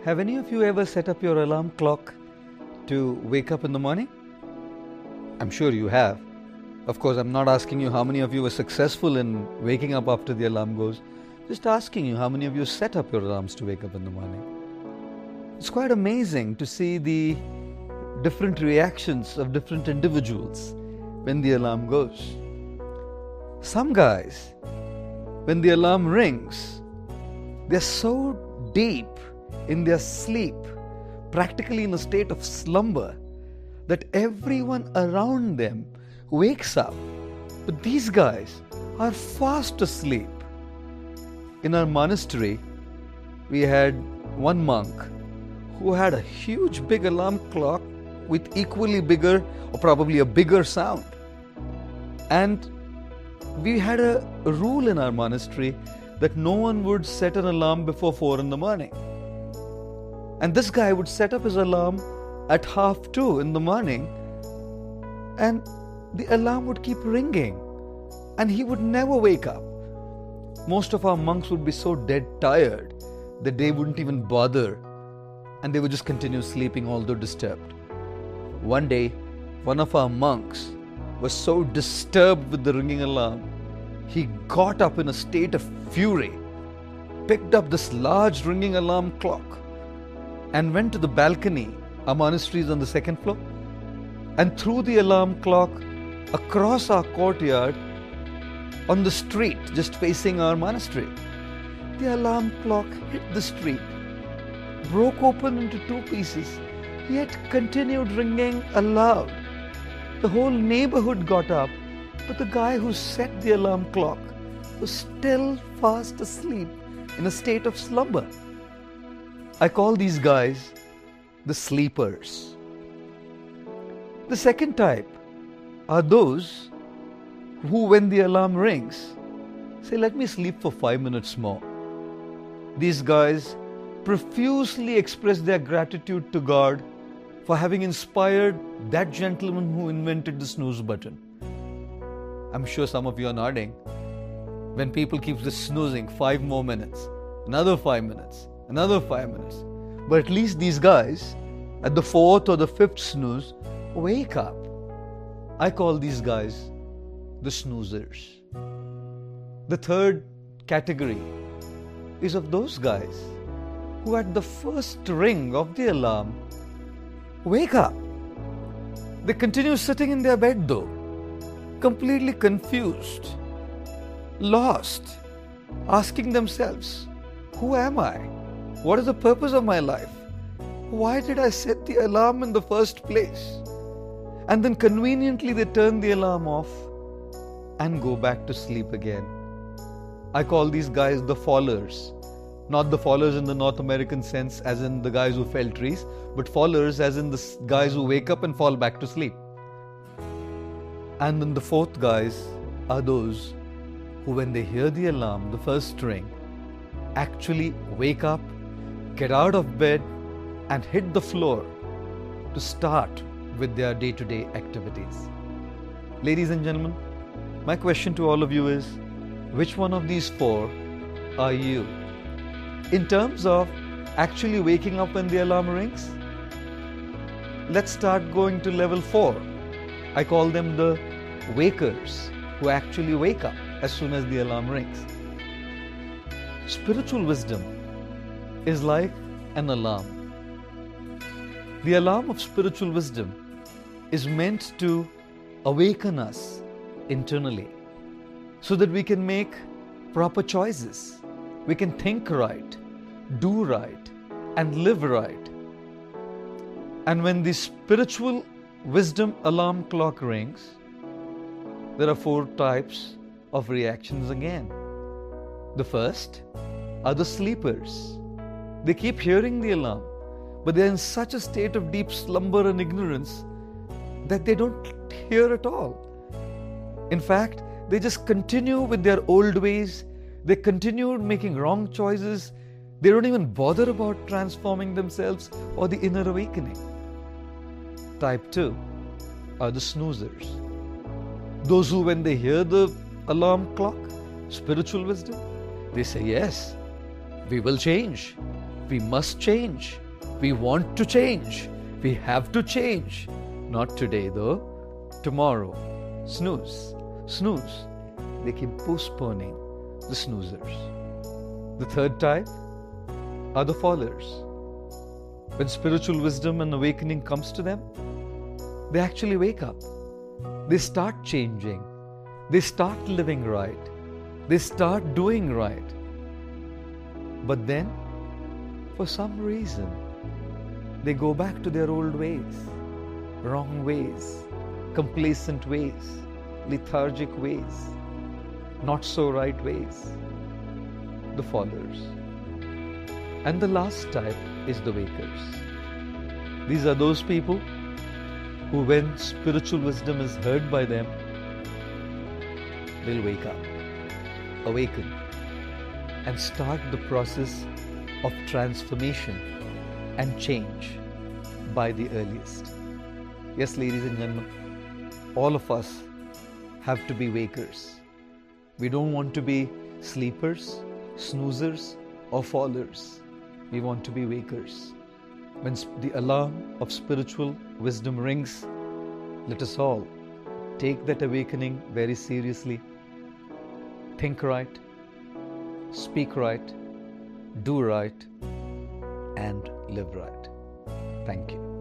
Have any of you ever set up your alarm clock to wake up in the morning? I'm sure you have. Of course, I'm not asking you how many of you were successful in waking up after the alarm goes. Just asking you how many of you set up your alarms to wake up in the morning. It's quite amazing to see the different reactions of different individuals when the alarm goes. Some guys, when the alarm rings, they're so deep in their sleep, practically in a state of slumber, that everyone around them wakes up. But these guys are fast asleep. In our monastery, we had one monk who had a huge big alarm clock with equally bigger or probably a bigger sound. And we had a rule in our monastery that no one would set an alarm before 4 in the morning. And this guy would set up his alarm at 1:30 in the morning, and the alarm would keep ringing and he would never wake up. Most of our monks would be so dead tired that they wouldn't even bother, and they would just continue sleeping although disturbed. One day, one of our monks was so disturbed with the ringing alarm, he got up in a state of fury, picked up this large ringing alarm clock and went to the balcony. Our monastery is on the second floor, and threw the alarm clock across our courtyard on the street just facing our monastery. The alarm clock hit the street, broke open into 2 pieces, yet continued ringing aloud. The whole neighborhood got up, but the guy who set the alarm clock was still fast asleep in a state of slumber. I call these guys the sleepers. The second type are those who, when the alarm rings, say, "Let me sleep for 5 minutes more." These guys profusely express their gratitude to God for having inspired that gentleman who invented the snooze button. I'm sure some of you are nodding. When people keep just snoozing 5 more minutes, another 5 minutes, another 5 minutes. But at least these guys, at the 4th or the 5th snooze, wake up. I call these guys the snoozers. The third category is of those guys who at the first ring of the alarm wake up. They continue sitting in their bed though, completely confused, lost, asking themselves, who am I? What is the purpose of my life? Why did I set the alarm in the first place? And then conveniently they turn the alarm off and go back to sleep again. I call these guys the fallers. Not the fallers in the North American sense as in the guys who fell trees, but fallers as in the guys who wake up and fall back to sleep. And then the fourth guys are those who, when they hear the alarm, the first ring, actually wake up, get out of bed and hit the floor to start with their day-to-day activities. Ladies and gentlemen, my question to all of you is, which one of these 4 are you? In terms of actually waking up when the alarm rings, let's start going to level 4. I call them the wakers, who actually wake up as soon as the alarm rings. Spiritual wisdom is like an alarm. The alarm of spiritual wisdom is meant to awaken us internally so that we can make proper choices. We can think right, do right, and live right. And when the spiritual wisdom alarm clock rings, there are 4 types of reactions again. The first are the sleepers. They keep hearing the alarm, but they're in such a state of deep slumber and ignorance that they don't hear at all. In fact, they just continue with their old ways. They continue making wrong choices. They don't even bother about transforming themselves or the inner awakening. Type 2 are the snoozers. Those who, when they hear the alarm clock, spiritual wisdom, they say, yes, we will change. We must change. We want to change. We have to change. Not today though. Tomorrow. Snooze. Snooze. They keep postponing the snoozers. The third type are the followers. When spiritual wisdom and awakening comes to them, they actually wake up. They start changing. They start living right. They start doing right. But then, for some reason, they go back to their old ways, wrong ways, complacent ways, lethargic ways, not so right ways. The followers. And the last type is the wakers. These are those people who, when spiritual wisdom is heard by them, they'll wake up, awaken, and start the process of transformation and change by the earliest. Yes, ladies and gentlemen, all of us have to be wakers. We don't want to be sleepers, snoozers, or fallers. We want to be wakers. When the alarm of spiritual wisdom rings, let us all take that awakening very seriously. Think right, speak right, do right, and live right. Thank you.